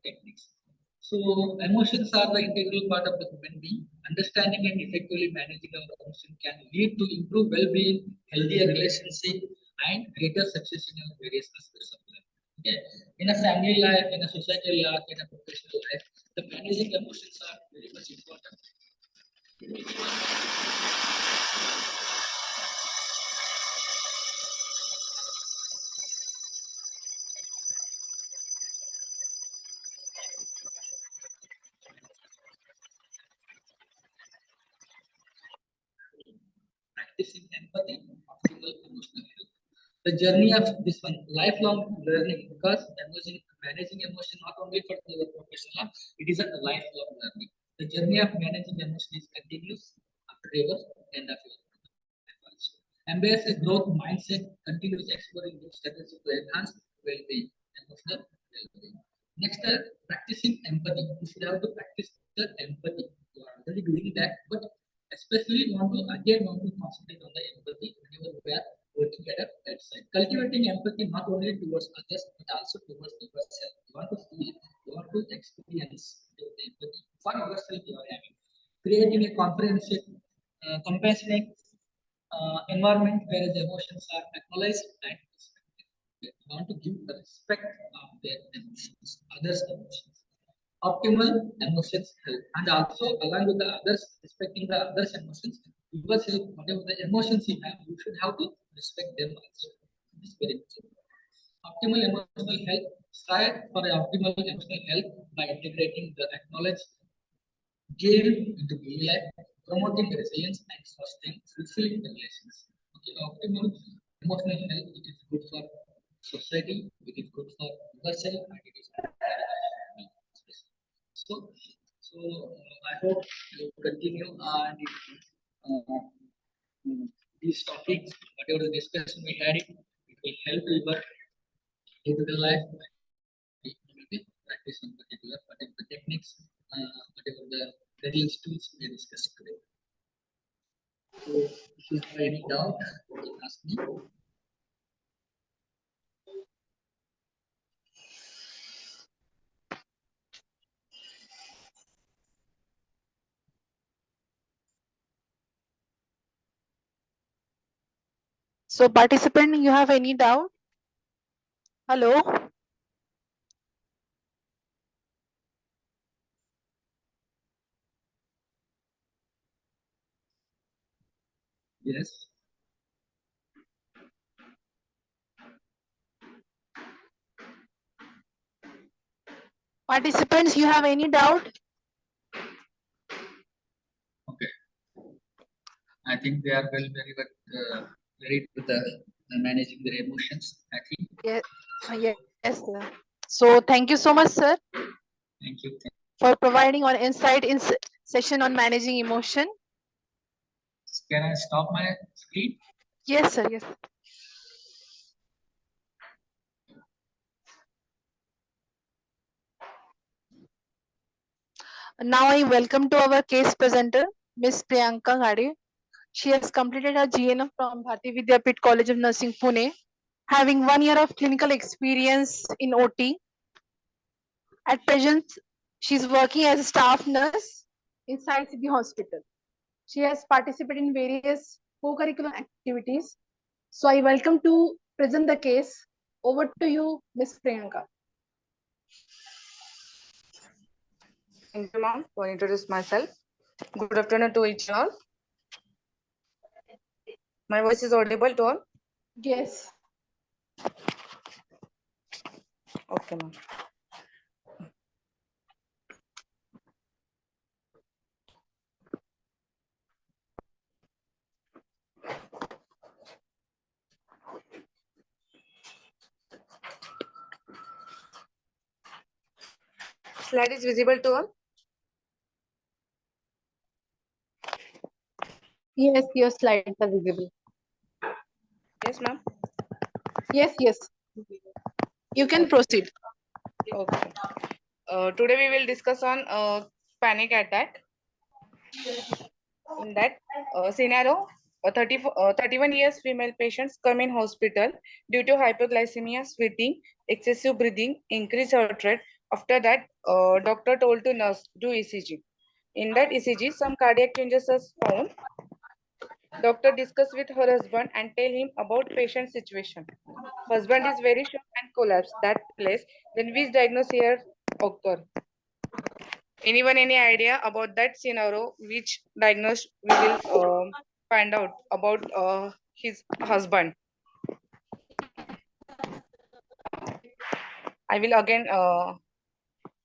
C: techniques. So emotions are the integral part of the human being. Understanding and effectively managing our emotions can lead to improved well-being, healthier relationship, and greater success in our various aspects of life. Okay. In a family life, in a societal life, in a professional life, the managing emotions are very much important. practicing empathy, optimal emotional health. The journey of this one, lifelong learning, because managing emotion not only for your professional life, it is a lifelong learning. The journey of managing emotion is continuous after your end of your life also. Embrace a growth mindset, continuous exploring new strategies to enhance well-being, emotional well-being. Next, practicing empathy. You should have to practice the empathy. You are already doing that, but especially want to concentrate on the empathy whenever we are working at a bedside. Cultivating empathy not only towards others but also towards yourself. You want to feel, you want to experience the empathy for yourself you are having. Creating a comprehensive, compassionate environment where the emotions are acknowledged and respected. You want to give the respect of their emotions, others' emotions. Optimal emotions health, and also along with the others, respecting the others' emotions, yourself, whatever the emotions you have, you should have to respect them also. This is very important. Optimal emotional health, strive for optimal emotional health by integrating the acknowledged gain into daily life, promoting resilience and fostering fulfilling the relations. Okay, optimal emotional health, it is good for society, it is good for yourself, and it is good for the family. So, I hope you continue and mm, these topics, whatever the discussion we had, it will help your typical life. You will be practicing particular techniques, whatever the various tools we discussed today. So, if you have any doubt, you can ask me.
A: So, participant, you have any doubt? Hello?
C: Yes.
A: Participants, you have any doubt?
C: Okay. I think they are very with the managing their emotions. I think.
A: Yes, sir. So, thank you so much, sir,
C: Thank you.
A: for providing an insight in session on managing emotion.
C: Can I stop my screen?
A: Yes, sir. Yes. Now I welcome to our case presenter, Miss Priyanka Ghade. She has completed her GNM from Bharati Vidyapeeth College of Nursing, Pune, having 1 year of clinical experience in OT. At present, she is working as a staff nurse inside the hospital. She has participated in various co-curricular activities. So I welcome to present the case. Over to you, Miss Priyanka.
D: Thank you, ma'am, for introducing myself. Good afternoon to each all. My voice is audible to all?
A: Yes.
D: Okay, ma'am. Slide is visible to all?
A: Yes, your slides are visible.
D: Yes, ma'am.
A: Yes, yes. You can proceed.
D: Okay. Today we will discuss on panic attack. In that scenario, 31 years female patients come in hospital due to hypoglycemia, sweating, excessive breathing, increased heart rate. After that, doctor told to nurse do ECG. In that ECG, some cardiac changes are found. Doctor discuss with her husband and tell him about patient situation. Husband is very shocked and collapse that place. Then which diagnosis here occur? Anyone any idea about that scenario? Which diagnosis we will find out about his husband? I will again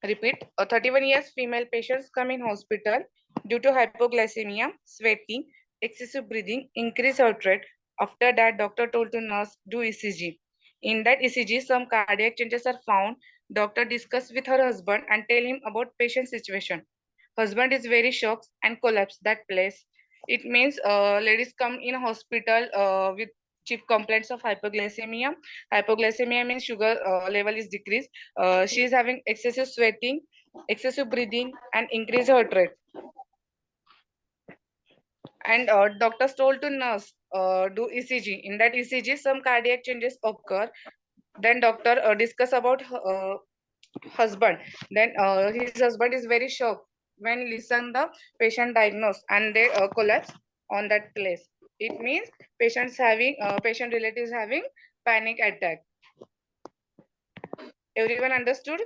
D: repeat. 31 years female patients come in hospital due to hypoglycemia, sweating, excessive breathing, increased heart rate. After that, doctor told to nurse do ECG. In that ECG, some cardiac changes are found. Doctor discussed with her husband and tell him about patient situation. Husband is very shocked and collapsed that place. It means ladies come in hospital with chief complaints of hypoglycemia. Hypoglycemia means sugar level is decreased. She is having excessive sweating, excessive breathing, and increased heart rate. And doctors told to nurse do ECG. In that ECG, some cardiac changes occur. Then doctor discuss about husband. Then his husband is very shocked when listen the patient diagnosed and they collapse on that place. It means patient relatives having panic attack. Everyone understood?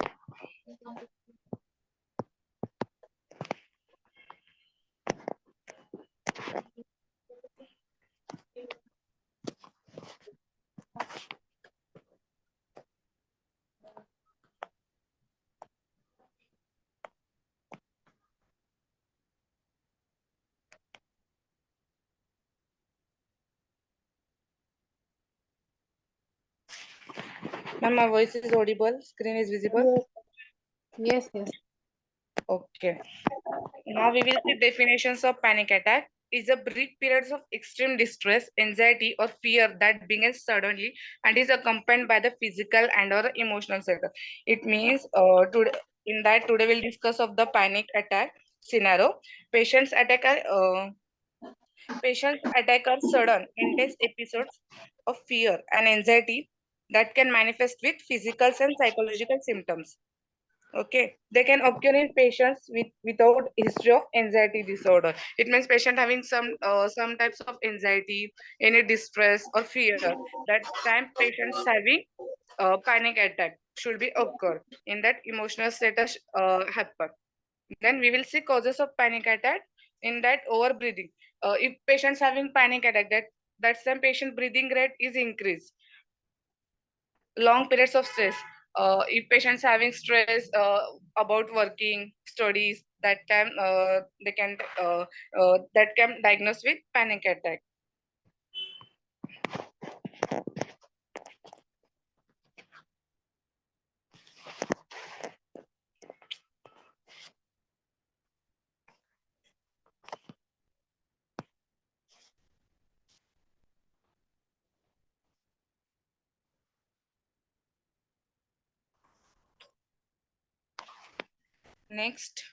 D: Ma'am, my voice is audible. Screen is visible.
A: Yes, yes.
D: Okay. Now we will see definitions of panic attack. Is a brief periods of extreme distress, anxiety, or fear that begins suddenly and is accompanied by the physical and or emotional symptoms. It means today we'll discuss of the panic attack scenario. Patients attack are sudden, intense episodes of fear and anxiety that can manifest with physical and psychological symptoms. Okay, they can occur in patients without history of anxiety disorder. It means patient having some types of anxiety, any distress or fear. That time patients having panic attack should be occur in that emotional status happen. Then we will see causes of panic attack in that over breathing. If patients having panic attack, that some patient breathing rate is increased. Long periods of stress. If patients having stress about working, studies, that can diagnose with panic attack. Next,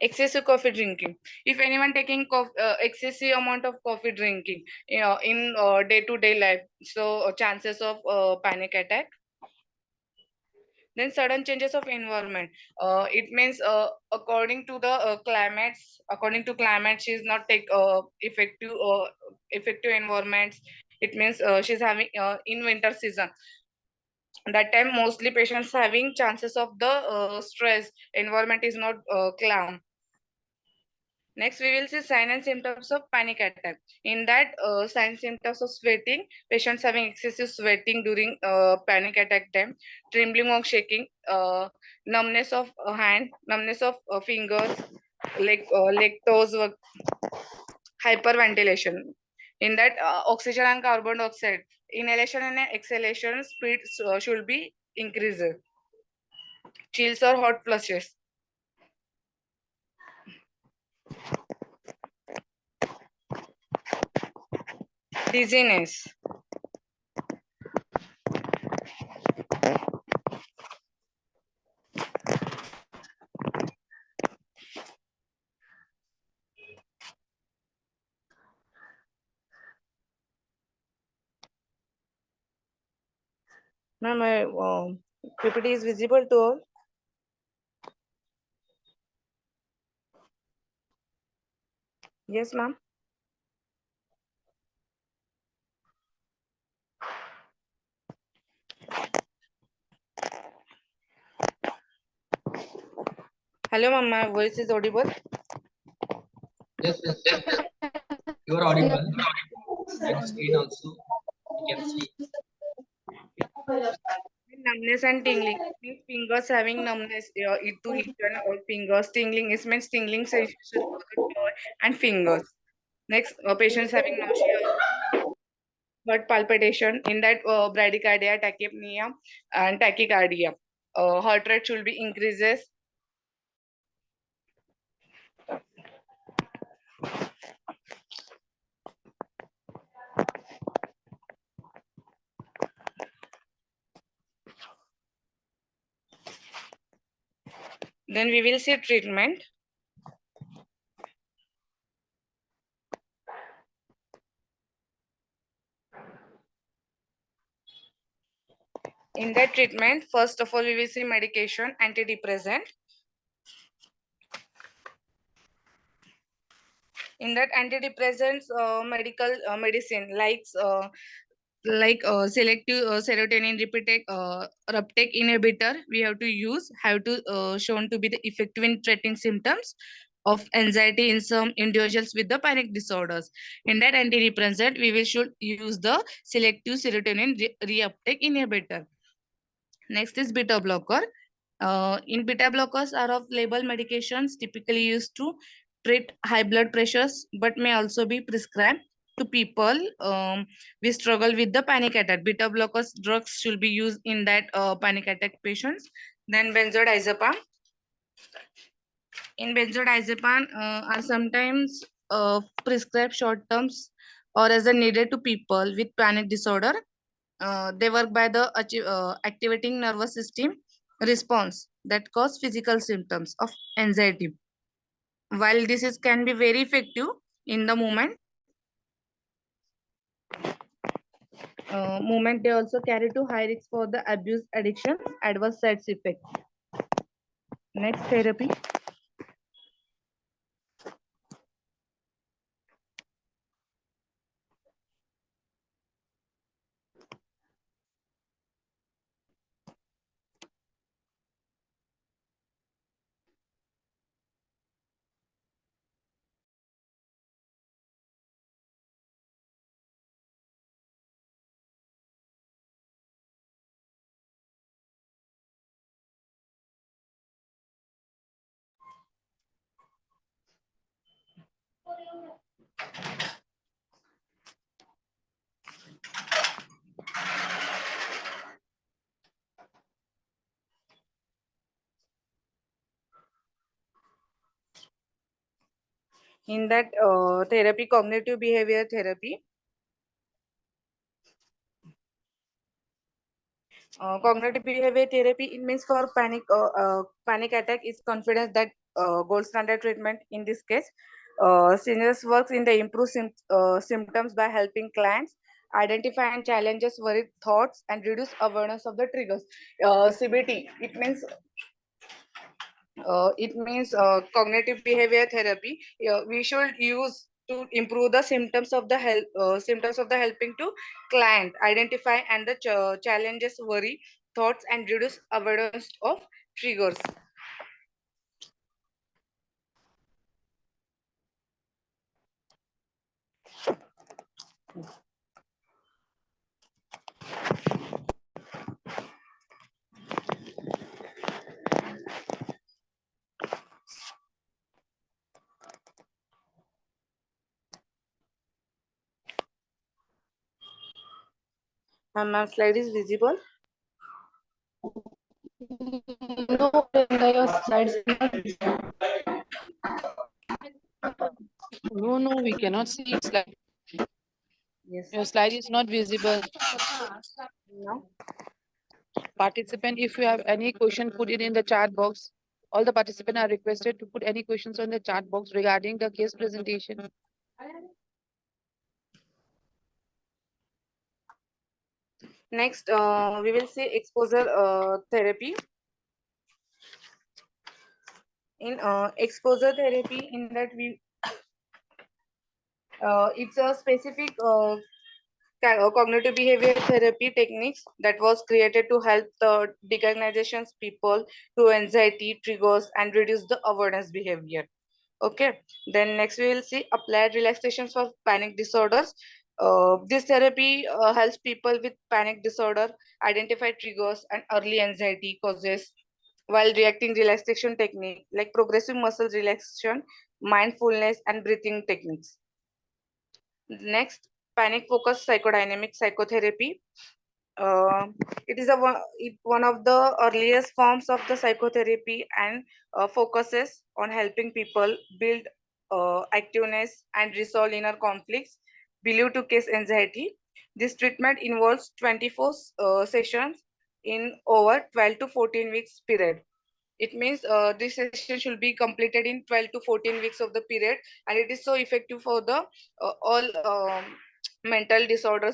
D: excessive coffee drinking. If anyone taking excessive amount of coffee drinking, in day-to-day life, so chances of panic attack. Then sudden changes of environment. It means according to climate, she's not take effective environments. It means she's having in winter season. That time mostly patients having chances of the stress. Environment is not calm. Next, we will see sign and symptoms of panic attack. In that, sign and symptoms of sweating, patients having excessive sweating during panic attack time, trembling or shaking, numbness of hand, numbness of fingers, leg toes, hyperventilation. In that, oxygen and carbon dioxide, inhalation and exhalation speed should be increased. Chills or hot flushes. Dizziness. Ma'am, my PPT is visible to all. Yes, ma'am. Hello, ma'am. My voice is audible.
C: Yes, yes. You are audible. Share the screen also. You can see.
D: Numbness and tingling. Means fingers having numbness to each one or fingers. Tingling is means tingling sensation for the toe and fingers. Next, patients having nausea, heart palpitation, in that bradycardia, tachypnea, and tachycardia. Heart rate should be increases. Then we will see treatment. In that treatment, first of all, we will see medication, antidepressant. In that antidepressants, medical medicine like selective serotonin uptake inhibitor we have to shown to be the effective in treating symptoms of anxiety in some individuals with the panic disorders. In that antidepressant, we will should use the selective serotonin reuptake inhibitor. Next is beta blocker. In beta blockers are of label medications typically used to treat high blood pressures, but may also be prescribed to people we struggle with the panic attack. Beta blockers drugs should be used in that panic attack patients. Then benzodiazepam. In benzodiazepam are sometimes prescribed short terms or as a needed to people with panic disorder. They work by the activating nervous system response that cause physical symptoms of anxiety. While this is can be very effective in the moment they also carry to high risk for the abuse, addiction, adverse side effect. Next therapy. In that therapy, cognitive behavior therapy. Cognitive behavior therapy, it means for panic attack is confidence that gold standard treatment in this case. Seniors works in the improve symptoms by helping clients identify and challenges worried thoughts and reduce awareness of the triggers. CBT, it means cognitive behavior therapy. We should use to improve the symptoms of the helping to client identify and the challenges, worry, thoughts, and reduce awareness of triggers. Ma'am, slide is visible.
A: No, your slides are not visible.
E: No, no, we cannot see it slide.
D: Yes.
E: Your slide is not visible.
D: Now,
E: Participant, if you have any question, put it in the chat box. All the participants are requested to put any questions on the chat box regarding the case presentation.
D: next, we will see exposure therapy. In exposure therapy, in that we it's a specific cognitive behavior therapy techniques that was created to help the decognitions people to anxiety triggers and reduce the awareness behavior. Okay, then next we will see applied relaxations for panic disorders. This therapy helps people with panic disorder identify triggers and early anxiety causes while reacting relaxation technique like progressive muscle relaxation, mindfulness, and breathing techniques. Next, panic focused psychodynamic psychotherapy. It is one of the earliest forms of the psychotherapy and focuses on helping people build activeness and resolve inner conflicts believed to cause anxiety. This treatment involves 24 sessions in over 12 to 14 weeks period. It means this session should be completed in 12 to 14 weeks of the period, and it is so effective for the all mental disorder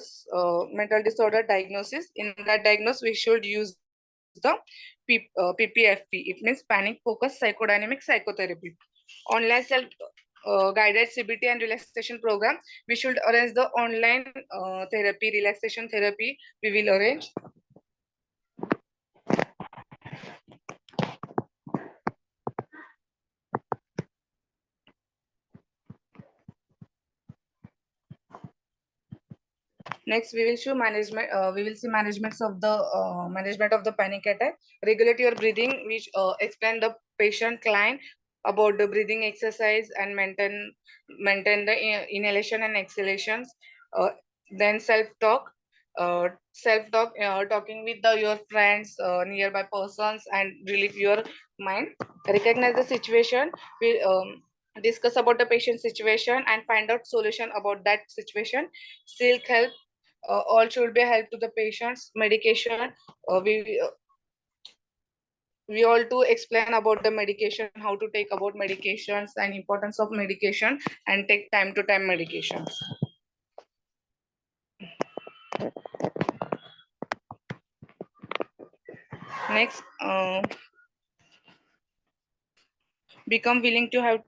D: diagnosis. In that diagnosis, we should use the PPFP. It means panic focused psychodynamic psychotherapy. Online self guided CBT and relaxation program. We should arrange the online therapy, relaxation therapy. We will arrange. Next, we will show management. We will see management of the panic attack. Regulate your breathing, which explain the patient client about the breathing exercise and maintain the inhalation and exhalations. Then self talk. Talking with your friends, nearby persons, and relieve your mind. Recognize the situation. We discuss about the patient situation and find out solution about that situation. Seek help. All should be help to the patients. Medication, we all to explain about the medication, how to take about medications and importance of medication, and take time to time medications. Next, become willing to have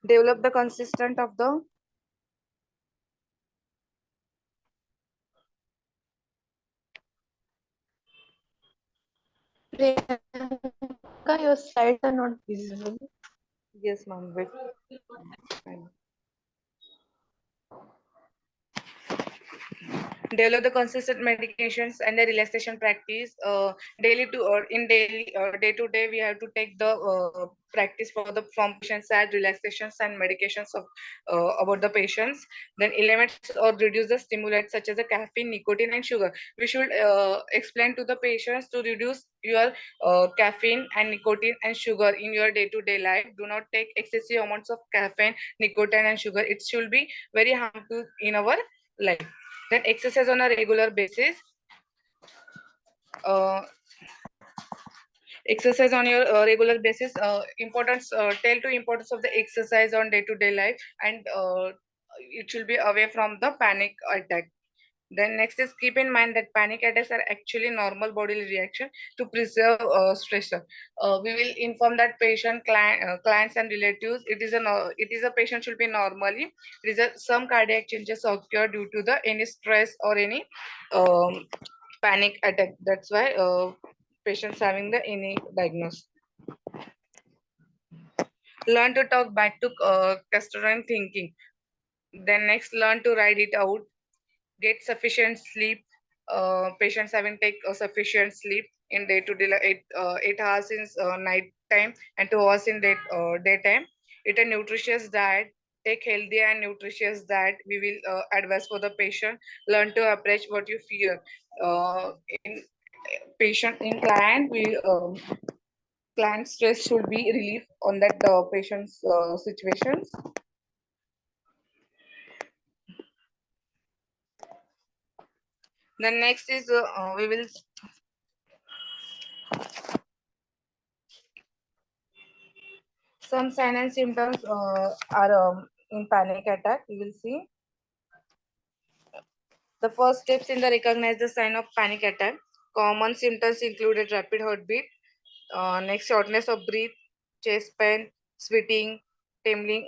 D: develop the consistent of the
A: Priyanka, your slides are not visible.
D: yes ma'am. Wait. Develop the consistent medications and the relaxation practice. Daily to or in daily day to day, we have to take the practice for the from patients side relaxations and medications of about the patients. Then eliminates or reduce the stimulants such as the caffeine, nicotine, and sugar. We should explain to the patients to reduce your caffeine and nicotine and sugar in your day to day life. Do not take excessive amounts of caffeine, nicotine, and sugar. It should be very harmful in our life. Then exercise on a regular basis. Uh, Exercise on your regular basis. Importance. Tell to importance of the exercise on day to day life, and it should be away from the panic attack. Then next is keep in mind that panic attacks are actually normal bodily reaction to preserve stressor. We will inform that clients and relatives. It is a patient should be normally. Some cardiac changes occur due to the any stress or any um, panic attack. That's why patients having the any diagnosis. Learn to talk back to customer thinking. Then next, learn to write it out. Get sufficient sleep. Patients having take sufficient sleep in day to day 8 hours in night time and 2 hours in daytime. Eat a nutritious diet. Take healthy and nutritious diet. We will advise for the patient. Learn to approach what you fear. In patient in client, we client stress should be relief on that patient's situations. Then next is we will some signs and symptoms are in panic attack. We will see the first steps in the recognize the sign of panic attack. Common symptoms included rapid heartbeat, next shortness of breath, chest pain, sweating, tingling,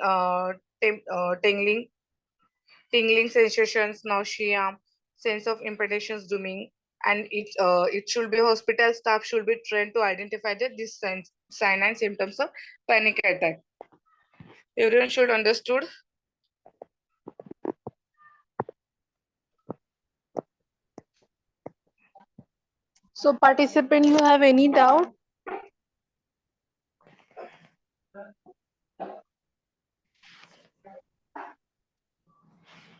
D: tingling, tingling sensations, nausea, sense of impatience, dooming, and it should be hospital staff should be trained to identify these sign and symptoms of panic attack. Everyone should understood.
A: So participant, you have any doubt?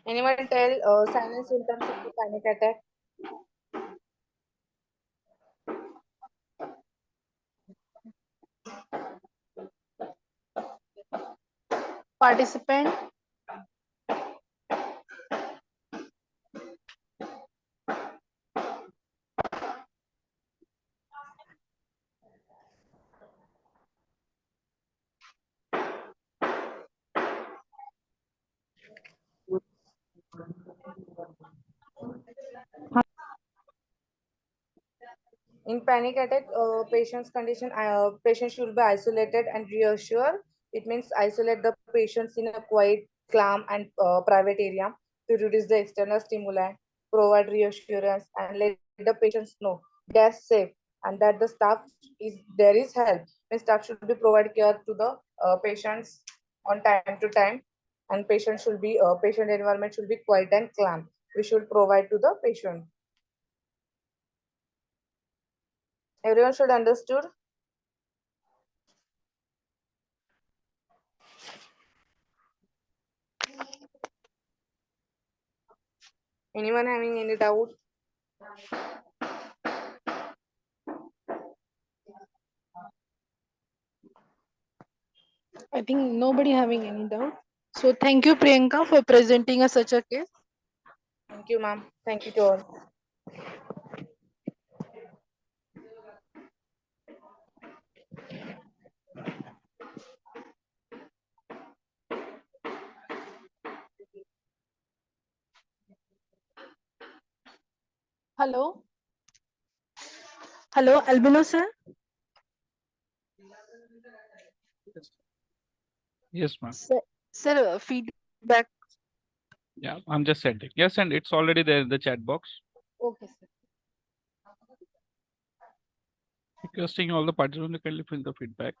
D: Anyone tell signs and symptoms of the panic attack?
A: Participant,
D: In panic attack, patient's condition, patient should be isolated and reassured. It means isolate the patients in a quiet, calm, and private area to reduce the external stimuli, provide reassurance, and let the patients know they are safe and that the staff is there is help. The staff should be provide care to the patients on time to time, and patient environment should be quiet and calm. We should provide to the patient. Everyone should understood. Anyone having any doubt?
A: I think nobody having any doubt. So thank you, Priyanka, for presenting us such a case.
D: Thank you, ma'am. Thank you to all.
A: Hello. Hello, Albino sir.
B: Yes, ma'am.
A: Sir, feedback.
B: Yeah, I'm just sending. Yes, and it's already there in the chat box.
A: Okay, sir.
B: Requesting all the participants to kindly fill the feedback.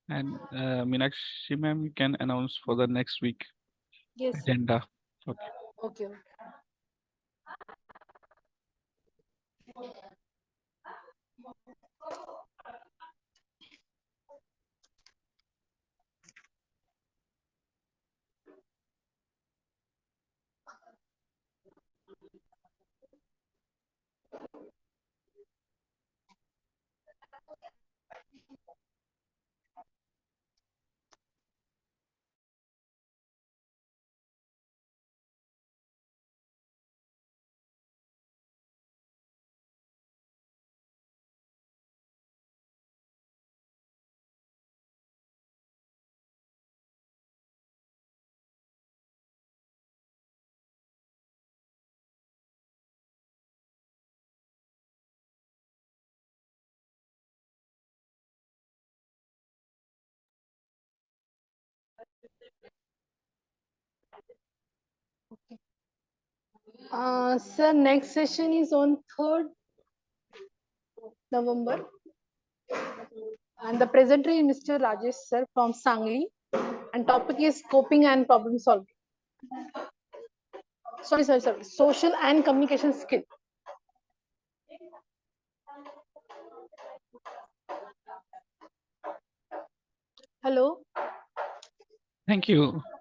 B: And Meenakshi ma'am, you can announce for the next week
A: Yes, sir.
B: agenda. Okay.
A: Okay. Sir, next session is on 3rd November. And the presenter is Mr. Rajesh sir from Sangli. And topic is coping and problem solving. Sorry. Social and communication skill. Hello.
B: Thank you.